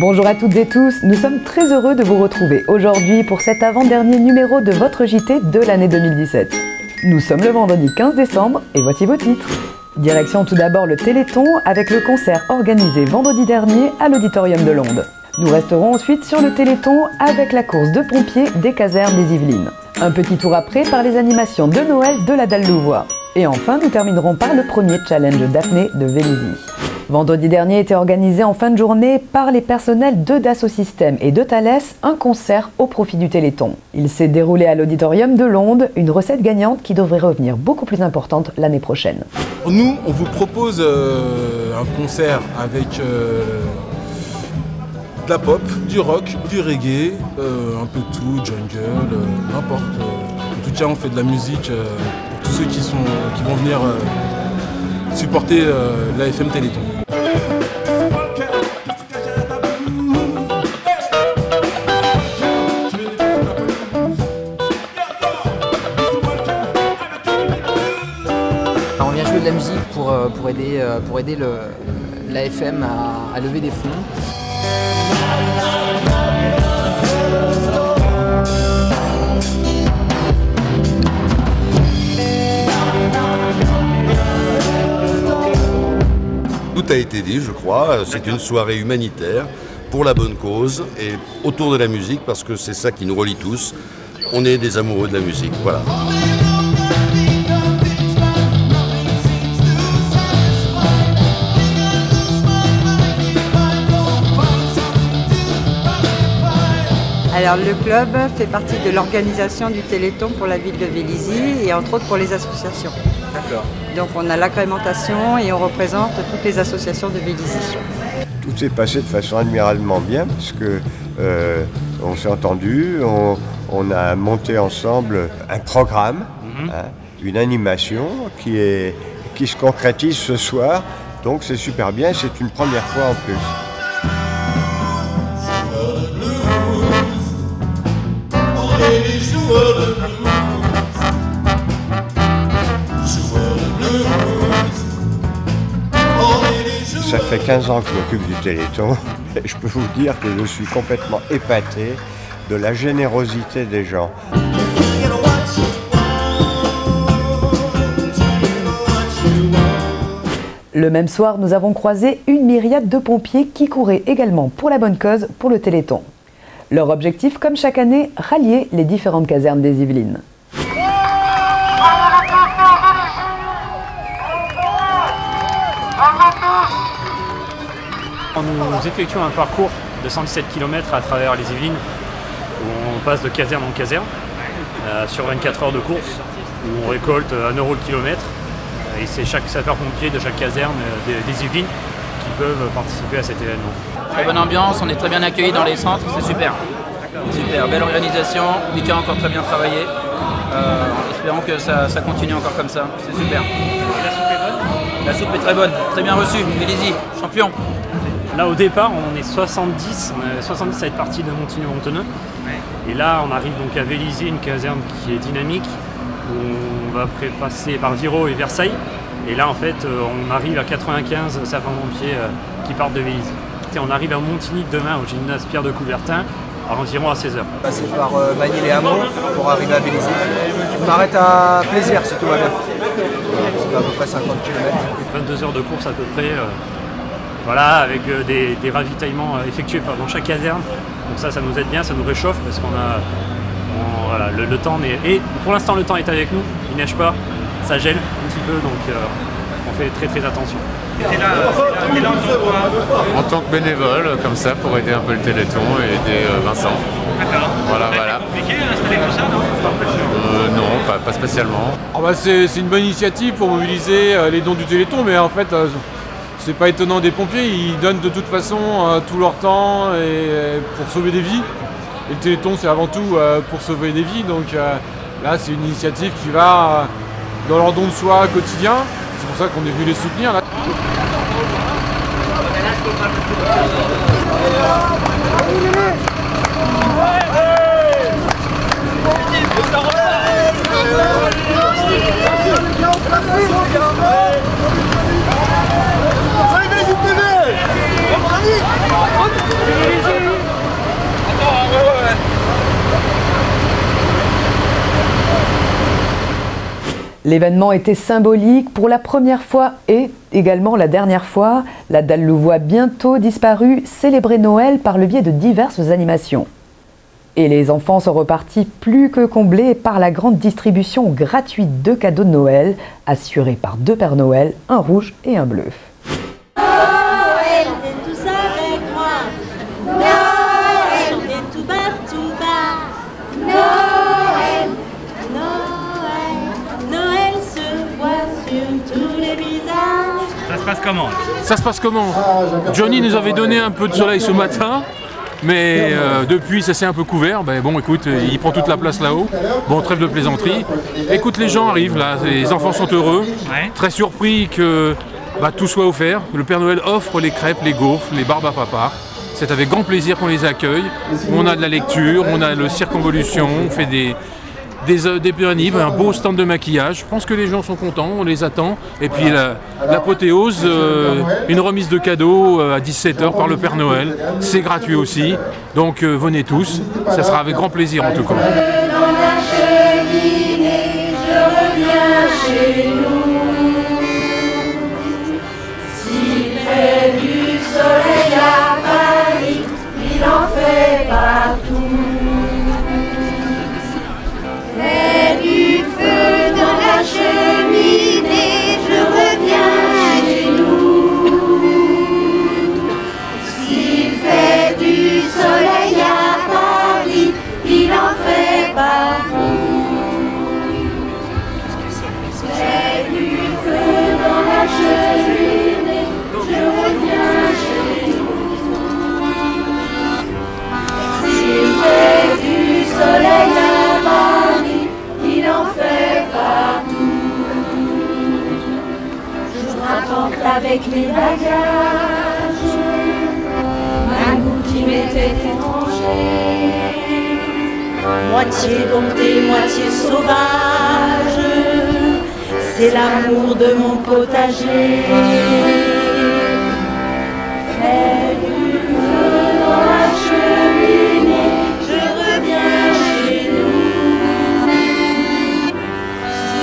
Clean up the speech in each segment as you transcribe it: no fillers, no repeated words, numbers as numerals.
Bonjour à toutes et tous, nous sommes très heureux de vous retrouver aujourd'hui pour cet avant-dernier numéro de votre JT de l'année 2017. Nous sommes le vendredi 15 décembre et voici vos titres. Direction tout d'abord le Téléthon avec le concert organisé vendredi dernier à l'Auditorium de Londe. Nous resterons ensuite sur le Téléthon avec la course de pompiers des casernes des Yvelines. Un petit tour après par les animations de Noël de la Dalle Louvois. Et enfin, nous terminerons par le premier challenge Daphné de Vélizy. Vendredi dernier était organisé en fin de journée par les personnels de Dassault Systèmes et de Thales un concert au profit du Téléthon. Il s'est déroulé à l'Auditorium de Londe, une recette gagnante qui devrait revenir beaucoup plus importante l'année prochaine. Nous, on vous propose un concert avec de la pop, du rock, du reggae, un peu de tout, jungle, n'importe. En tout cas, on fait de la musique pour tous ceux qui vont venir supporter l'AFM Téléthon. On vient jouer de la musique pour aider l'AFM à lever des fonds. Tout a été dit, je crois. C'est une soirée humanitaire pour la bonne cause et autour de la musique parce que c'est ça qui nous relie tous. On est des amoureux de la musique, voilà. Alors le club fait partie de l'organisation du Téléthon pour la ville de Vélizy et entre autres pour les associations. D'accord. Donc on a l'agrémentation et on représente toutes les associations de Vélizy. Tout s'est passé de façon admirablement bien parce que on s'est entendu, on a monté ensemble un programme, une animation qui se concrétise ce soir. Donc c'est super bien, c'est une première fois en plus. Ça fait 15 ans que je m'occupe du Téléthon et je peux vous dire que je suis complètement épaté de la générosité des gens. Le même soir, nous avons croisé une myriade de pompiers qui couraient également pour la bonne cause pour le Téléthon. Leur objectif, comme chaque année, rallier les différentes casernes des Yvelines. Nous effectuons un parcours de 117 km à travers les Yvelines où on passe de caserne en caserne sur 24 heures de course où on récolte 1 € le kilomètre et c'est chaque sapeur-pompier de chaque caserne des Yvelines qui peuvent participer à cet événement. Très bonne ambiance, on est très bien accueillis dans les centres, c'est super. Super, belle organisation, Mika a encore très bien travaillé. Espérons que ça continue encore comme ça, c'est super. Et la soupe est bonne ? La soupe est très bonne, très bien reçue, Vélizy, champion. Là au départ on est 70, à être parti de Montigny-Montonneux. Et là on arrive donc à Vélizy, une caserne qui est dynamique, où on va passer par Viro et Versailles. Et là en fait on arrive à 95 sapeurs-pompiers qui partent de Vélizy. Et on arrive à Montigny demain au gymnase Pierre de Coubertin à environ à 16h. Passer par Magny-les-Hameaux pour arriver à Vélizy. Je m'arrête à Plaisir si tout va bien. C'est à peu près 50 km. 22 heures de course à peu près. Voilà, avec des ravitaillements effectués dans chaque caserne. Donc ça nous aide bien, ça nous réchauffe parce qu'on a voilà, le temps et pour l'instant le temps est avec nous, il neige pas, ça gèle un petit peu donc on fait très attention. En tant que bénévole, comme ça, pour aider un peu le Téléthon et aider Vincent. D'accord. Voilà. Compliqué d'installer tout ça, non? Non, pas spécialement. C'est une bonne initiative pour mobiliser les dons du Téléthon, mais en fait, c'est pas étonnant des pompiers, ils donnent de toute façon tout leur temps pour sauver des vies. Et le Téléthon, c'est avant tout pour sauver des vies, donc là, c'est une initiative qui va dans leur don de soi quotidien. C'est pour ça qu'on est venu les soutenir. Là. Allez, L'événement était symbolique pour la première fois et également la dernière fois. La dalle louvoie bientôt disparue, célébrer Noël par le biais de diverses animations. Et les enfants sont repartis plus que comblés par la grande distribution gratuite de cadeaux de Noël, assurée par 2 Pères Noël, un rouge et un bleu. Noël, t'es tous avec moi. Noël, t'es tout bas, tout bas. Noël, Noël, Noël se voit sur tous les visages. Ça se passe comment? Ça se passe comment? Johnny nous avait donné un peu de soleil ce matin. Mais depuis, ça s'est un peu couvert. Ben, bon, écoute, il prend toute la place là-haut. Bon, trêve de plaisanterie. Écoute, les gens arrivent là, les enfants sont heureux, très surpris que tout soit offert. Le Père Noël offre les crêpes, les gaufres, les barbes à papa. C'est avec grand plaisir qu'on les accueille. On a de la lecture, on a le circonvolution, on fait des pérennies, un beau stand de maquillage. Je pense que les gens sont contents, on les attend. Et puis l'apothéose, une remise de cadeaux à 17 h par le Père Noël. C'est gratuit aussi, donc venez tous, ça sera avec grand plaisir en tout cas. Dans la cheminée, je reviens chez nous. S'il fait du soleil à Paris, il en fait partout. Fais du feu dans la cheminée, je reviens chez nous. S'il fait du soleil à Paris, il en fait partout. Fais du feu dans la cheminée, je reviens chez nous. S'il fait du soleil à Paris, il en fait partout. Je rapporte avec mes bagages un goût qui m'était étranger, moitié dompté, moitié sauvage. C'est l'amour de mon potager. Fais du feu dans la cheminée, je reviens chez nous.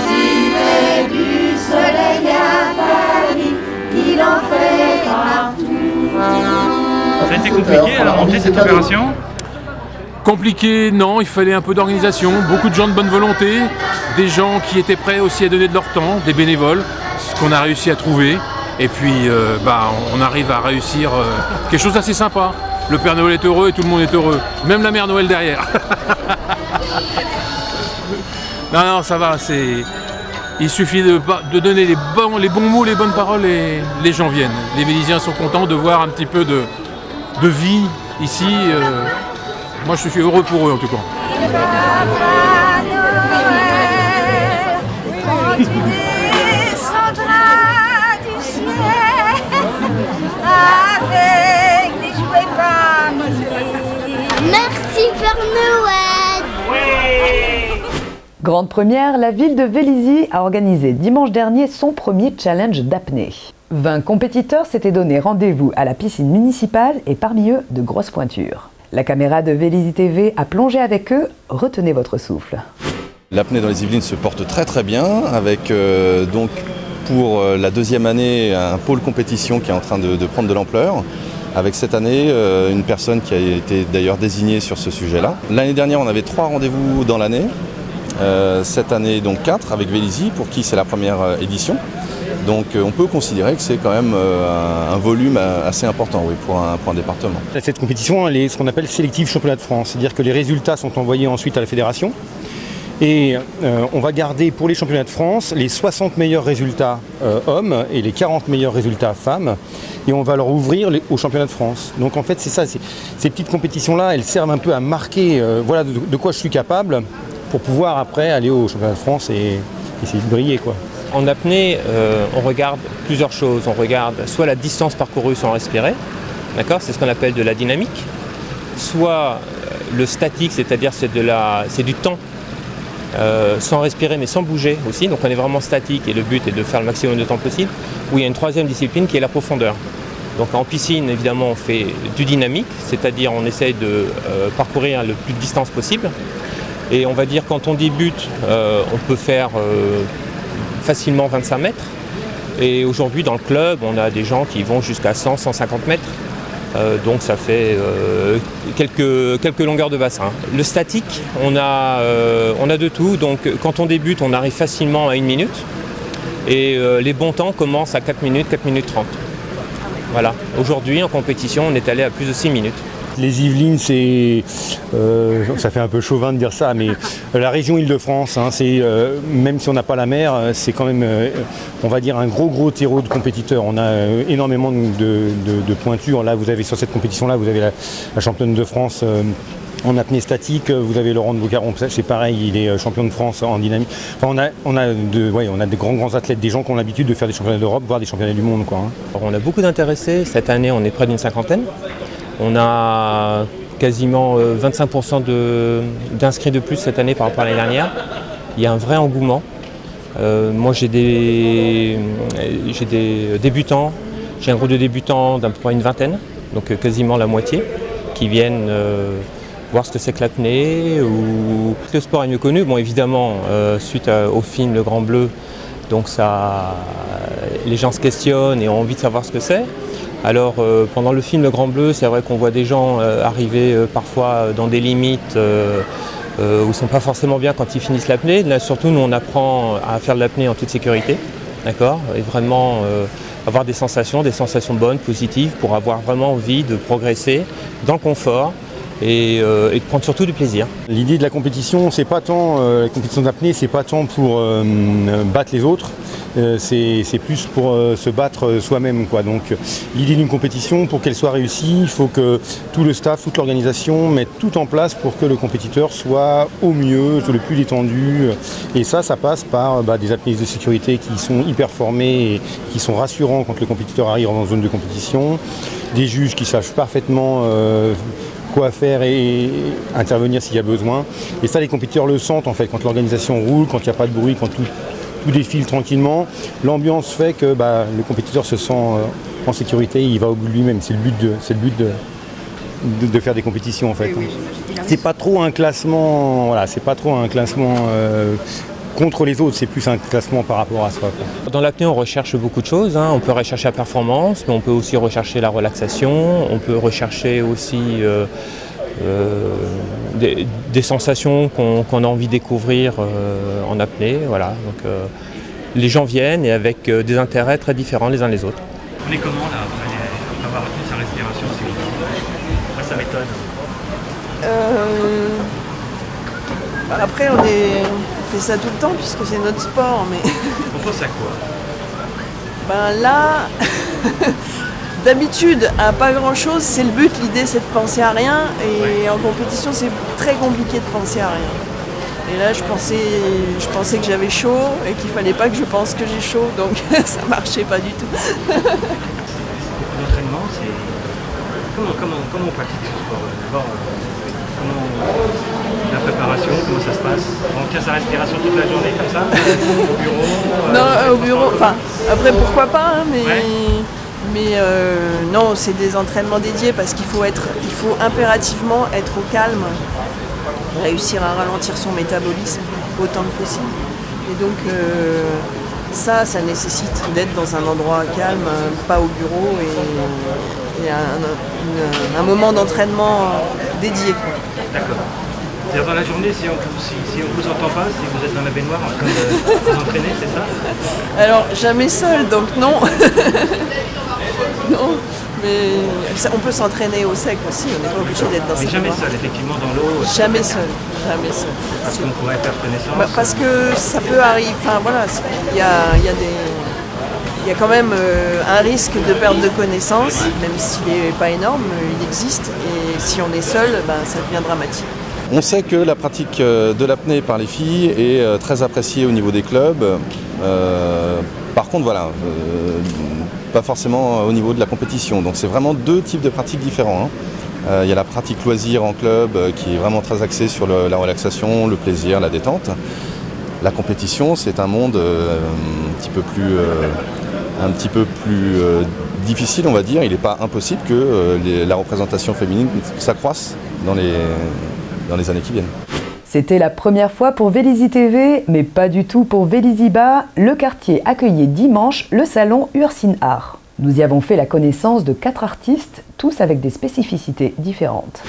S'il fait du soleil à Paris, il en fait partout. Ça a été compliqué à la montée cette opération? Compliqué, non, il fallait un peu d'organisation, beaucoup de gens de bonne volonté, des gens qui étaient prêts aussi à donner de leur temps, des bénévoles, ce qu'on a réussi à trouver. Et puis on arrive à réussir quelque chose d'assez sympa. Le Père Noël est heureux et tout le monde est heureux, même la Mère Noël derrière. Non, ça va, il suffit de donner les bons mots, les bonnes paroles et les gens viennent. Les Vélisiens sont contents de voir un petit peu de vie ici. Moi, je suis heureux pour eux en tout cas. Papa Noël, quand tu descendras du ciel avec des jouets parmi. Merci Père Noël. Grande première, la ville de Vélizy a organisé dimanche dernier son premier challenge d'apnée. 20 compétiteurs s'étaient donné rendez-vous à la piscine municipale et parmi eux, de grosses pointures. La caméra de Vélizy TV a plongé avec eux. Retenez votre souffle. L'apnée dans les Yvelines se porte très très bien avec donc pour la deuxième année un pôle compétition qui est en train de prendre de l'ampleur. Avec cette année une personne qui a été d'ailleurs désignée sur ce sujet-là. L'année dernière on avait 3 rendez-vous dans l'année. Cette année donc 4 avec Vélizy pour qui c'est la première édition. Donc on peut considérer que c'est quand même un volume assez important pour un département. Cette compétition elle est ce qu'on appelle sélective championnat de France, c'est-à-dire que les résultats sont envoyés ensuite à la fédération et on va garder pour les championnats de France les 60 meilleurs résultats hommes et les 40 meilleurs résultats femmes et on va leur ouvrir aux championnats de France. Donc en fait c'est ça, ces petites compétitions-là, elles servent un peu à marquer voilà de quoi je suis capable pour pouvoir après aller aux championnats de France et essayer de briller quoi. En apnée, on regarde plusieurs choses. On regarde soit la distance parcourue sans respirer, d'accord, c'est ce qu'on appelle de la dynamique, soit le statique, c'est-à-dire c'est du temps sans respirer mais sans bouger aussi. Donc on est vraiment statique et le but est de faire le maximum de temps possible. Ou il y a une troisième discipline qui est la profondeur. Donc en piscine, évidemment, on fait du dynamique, c'est-à-dire on essaye de parcourir le plus de distance possible. Et on va dire quand on débute, on peut faire facilement 25 mètres. Et aujourd'hui, dans le club, on a des gens qui vont jusqu'à 100, 150 mètres. Donc ça fait quelques longueurs de bassin. Le statique, on a de tout. Donc quand on débute, on arrive facilement à 1 minute. Et les bons temps commencent à 4 minutes, 4 minutes 30. Voilà. Aujourd'hui, en compétition, on est allé à plus de 6 minutes. Les Yvelines, c'est, ça fait un peu chauvin de dire ça, mais la région Île-de-France, hein, même si on n'a pas la mer, c'est quand même, on va dire, un gros terreau de compétiteurs. On a énormément de pointures. Là, vous avez sur cette compétition-là, vous avez la championne de France en apnée statique, vous avez Laurent de Boucaron, c'est pareil, il est champion de France en dynamique. Enfin, on a des grands athlètes, des gens qui ont l'habitude de faire des championnats d'Europe, voire des championnats du monde, quoi, hein. Alors, on a beaucoup d'intéressés. Cette année, on est près d'une 50aine. On a quasiment 25% d'inscrits de plus cette année par rapport à l'année dernière. Il y a un vrai engouement. Moi, j'ai des débutants. J'ai un groupe de débutants d'à peu près une vingtaine, donc quasiment la moitié, qui viennent voir ce que c'est que l'apnée. Le sport est mieux connu, bon, évidemment, suite au film Le Grand Bleu, donc les gens se questionnent et ont envie de savoir ce que c'est. Alors pendant le film Le Grand Bleu, c'est vrai qu'on voit des gens arriver parfois dans des limites où ils ne sont pas forcément bien quand ils finissent l'apnée. Là surtout, nous on apprend à faire de l'apnée en toute sécurité, d'accord, et vraiment avoir des sensations bonnes, positives, pour avoir vraiment envie de progresser dans le confort et de prendre surtout du plaisir. L'idée de la compétition, c'est pas tant la compétition d'apnée, c'est pas tant pour battre les autres. C'est plus pour se battre soi-même, quoi. Donc l'idée d'une compétition, pour qu'elle soit réussie, il faut que tout le staff, toute l'organisation mette tout en place pour que le compétiteur soit au mieux, soit le plus détendu. Et ça passe par des apnéistes de sécurité qui sont hyper formés et qui sont rassurants quand le compétiteur arrive en zone de compétition, des juges qui savent parfaitement quoi faire et intervenir s'il y a besoin. Et ça, les compétiteurs le sentent en fait, quand l'organisation roule, quand il n'y a pas de bruit, quand tout défile tranquillement. L'ambiance fait que le compétiteur se sent en sécurité, il va au bout de lui-même. C'est le but de faire des compétitions en fait. Oui. C'est pas trop un classement, voilà, c'est pas trop un classement contre les autres, c'est plus un classement par rapport à soi, quoi. Dans l'apnée, on recherche beaucoup de choses, hein. On peut rechercher la performance, mais on peut aussi rechercher la relaxation, on peut rechercher aussi des sensations qu'on a envie de découvrir en apnée. Voilà. Donc, les gens viennent et avec des intérêts très différents les uns les autres. On est comment là après avoir retenu sa respiration, si vous... Après sa méthode Après on fait ça tout le temps puisque c'est notre sport, mais... On pense à quoi? Là... D'habitude, à pas grand chose, c'est le but, l'idée c'est de penser à rien, et en compétition c'est très compliqué de penser à rien. Et là je pensais que j'avais chaud et qu'il fallait pas que je pense que j'ai chaud, donc ça marchait pas du tout. L'entraînement, c'est... Comment on pratique ce sport? D'abord, la préparation, comment ça se passe? On tient sa respiration toute la journée comme ça? Au bureau? Non, au bureau, enfin, après pourquoi pas, hein, mais... Ouais. Mais non, c'est des entraînements dédiés parce qu'il faut impérativement être au calme, réussir à ralentir son métabolisme autant que possible. Et donc ça nécessite d'être dans un endroit calme, pas au bureau, et un moment d'entraînement dédié, quoi. D'accord. C'est-à-dire dans la journée, si on ne vous entend pas, si vous êtes dans la baignoire en train de vous entraîner, c'est ça? Alors jamais seul, donc non. Non, mais on peut s'entraîner au sec aussi, on n'est pas obligé d'être dans cette jamais seul, effectivement, dans l'eau. Jamais seul, jamais seul. Parce qu'on pourrait faire connaissance. Parce que ça peut arriver, enfin voilà, il y a quand même un risque de perte de connaissance, même s'il n'est pas énorme, il existe, et si on est seul, ça devient dramatique. On sait que la pratique de l'apnée par les filles est très appréciée au niveau des clubs. Par contre, voilà, pas forcément au niveau de la compétition. Donc c'est vraiment deux types de pratiques différents, hein. Il y a la pratique loisir en club qui est vraiment très axée sur la relaxation, le plaisir, la détente. La compétition, c'est un monde un petit peu plus difficile, on va dire. Il n'est pas impossible que la représentation féminine s'accroisse dans les années qui viennent. C'était la première fois pour Vélizy TV, mais pas du tout pour Vélizy Bas. Le quartier accueillait dimanche le salon Ursine Art. Nous y avons fait la connaissance de 4 artistes, tous avec des spécificités différentes.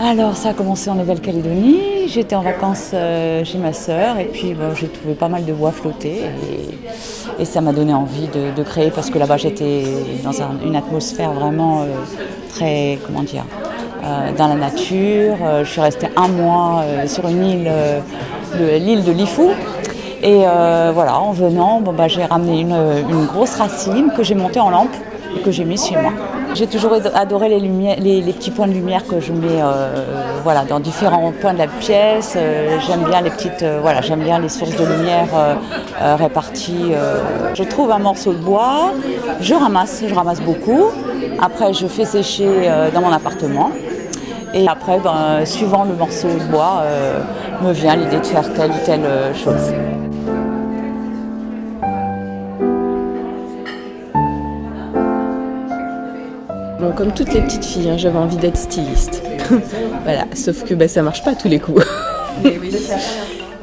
Alors ça a commencé en Nouvelle-Calédonie, j'étais en vacances chez ma sœur et puis bon, j'ai trouvé pas mal de bois flottés et ça m'a donné envie de créer parce que là-bas j'étais dans une atmosphère vraiment très, comment dire, dans la nature. Je suis restée 1 mois sur une île, l'île de Lifou. Et voilà, en venant, bon, j'ai ramené une grosse racine que j'ai montée en lampe et que j'ai mise chez moi. J'ai toujours adoré les petits points de lumière que je mets voilà, dans différents points de la pièce. J'aime bien les petites, voilà, j'aime bien les sources de lumière réparties. Je trouve un morceau de bois, je ramasse beaucoup. Après, je fais sécher dans mon appartement. Et après, suivant le morceau de bois, me vient l'idée de faire telle ou telle chose. Bon, comme toutes les petites filles, hein, j'avais envie d'être styliste. Voilà, sauf que ça marche pas à tous les coups.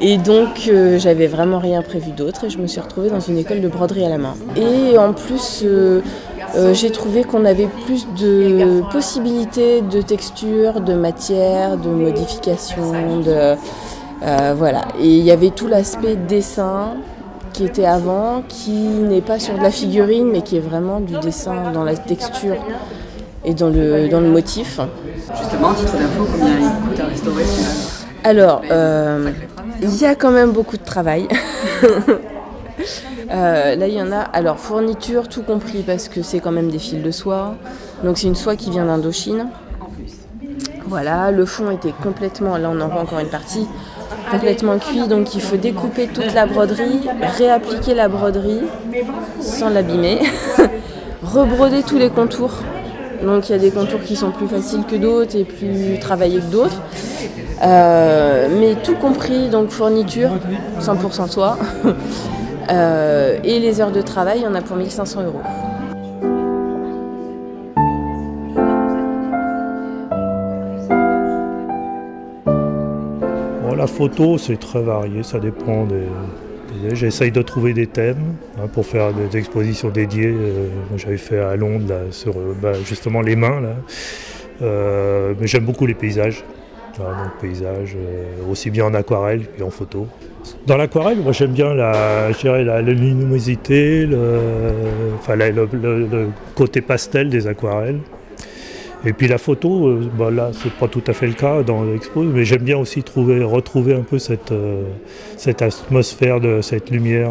Et donc, j'avais vraiment rien prévu d'autre et je me suis retrouvée dans une école de broderie à la main. Et en plus, j'ai trouvé qu'on avait plus de possibilités de texture, de matière, de modification, voilà. Et il y avait tout l'aspect dessin qui était avant, qui n'est pas sur de la figurine, mais qui est vraiment du dessin dans la texture et dans le motif. Justement, titre d'info, combien il coûte à restaurer celui-là ? Alors, il y a quand même beaucoup de travail. Là, il y en a, alors fourniture, tout compris, parce que c'est quand même des fils de soie. Donc c'est une soie qui vient d'Indochine. Voilà, le fond était complètement, là on en voit encore une partie, complètement cuit, donc il faut découper toute la broderie, réappliquer la broderie sans l'abîmer, rebroder tous les contours. Donc il y a des contours qui sont plus faciles que d'autres et plus travaillés que d'autres. Mais tout compris, donc fourniture, 100% soie. Et les heures de travail, il y en a pour 1 500 €. Bon, la photo, c'est très varié, ça dépend des... J'essaye de trouver des thèmes pour faire des expositions dédiées. J'avais fait à Londres là, sur justement les mains. Là. Mais j'aime beaucoup les paysages. Voilà, donc paysages, aussi bien en aquarelle puis en photo. Dans l'aquarelle, moi j'aime bien la luminosité, le côté pastel des aquarelles. Et puis la photo, là c'est pas tout à fait le cas dans l'expo, mais j'aime bien aussi retrouver un peu cette atmosphère, de cette lumière.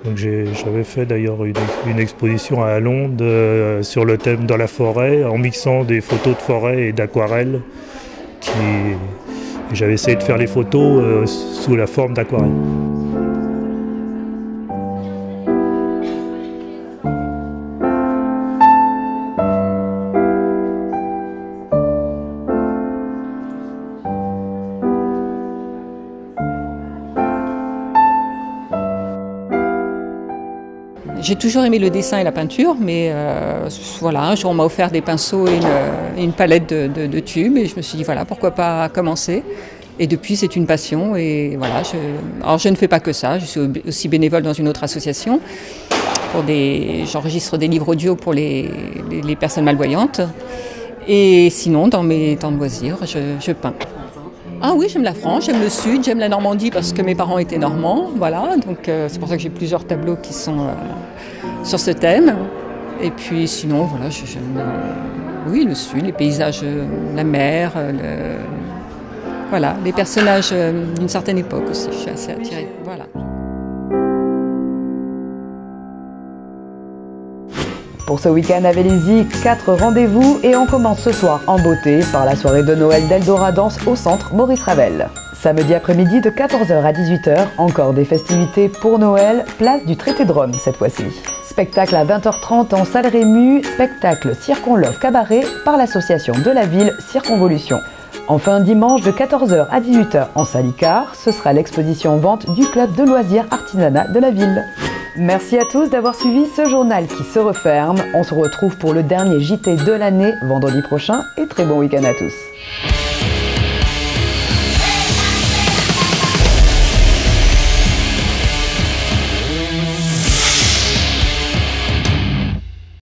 Donc j'avais fait d'ailleurs une exposition à Londres sur le thème dans la forêt, en mixant des photos de forêt et d'aquarelle. J'avais essayé de faire les photos sous la forme d'aquarelle. J'ai toujours aimé le dessin et la peinture, mais voilà, un jour on m'a offert des pinceaux et une palette de tubes et je me suis dit voilà, pourquoi pas commencer. Et depuis c'est une passion et voilà, alors je ne fais pas que ça, je suis aussi bénévole dans une autre association. J'enregistre des livres audio pour les personnes malvoyantes et sinon dans mes temps de loisirs, je peins. Ah oui, j'aime la France, j'aime le Sud, j'aime la Normandie parce que mes parents étaient normands, voilà, donc c'est pour ça que j'ai plusieurs tableaux qui sont sur ce thème. Et puis sinon, voilà, j'aime oui, le Sud, les paysages, la mer, voilà, les personnages d'une certaine époque aussi, je suis assez attirée, voilà. Pour ce week-end à Vélizy, 4 rendez-vous et on commence ce soir en beauté par la soirée de Noël d'Eldora Danse au centre Maurice Ravel. Samedi après-midi de 14h à 18h, encore des festivités pour Noël, place du Traité de Rome cette fois-ci. Spectacle à 20h30 en salle Rému, spectacle Circonlove Cabaret par l'association de la ville Circonvolution. Enfin, dimanche de 14h à 18h en salle Icare, ce sera l'exposition vente du club de loisirs artisanat de la ville. Merci à tous d'avoir suivi ce journal qui se referme. On se retrouve pour le dernier JT de l'année vendredi prochain et très bon week-end à tous.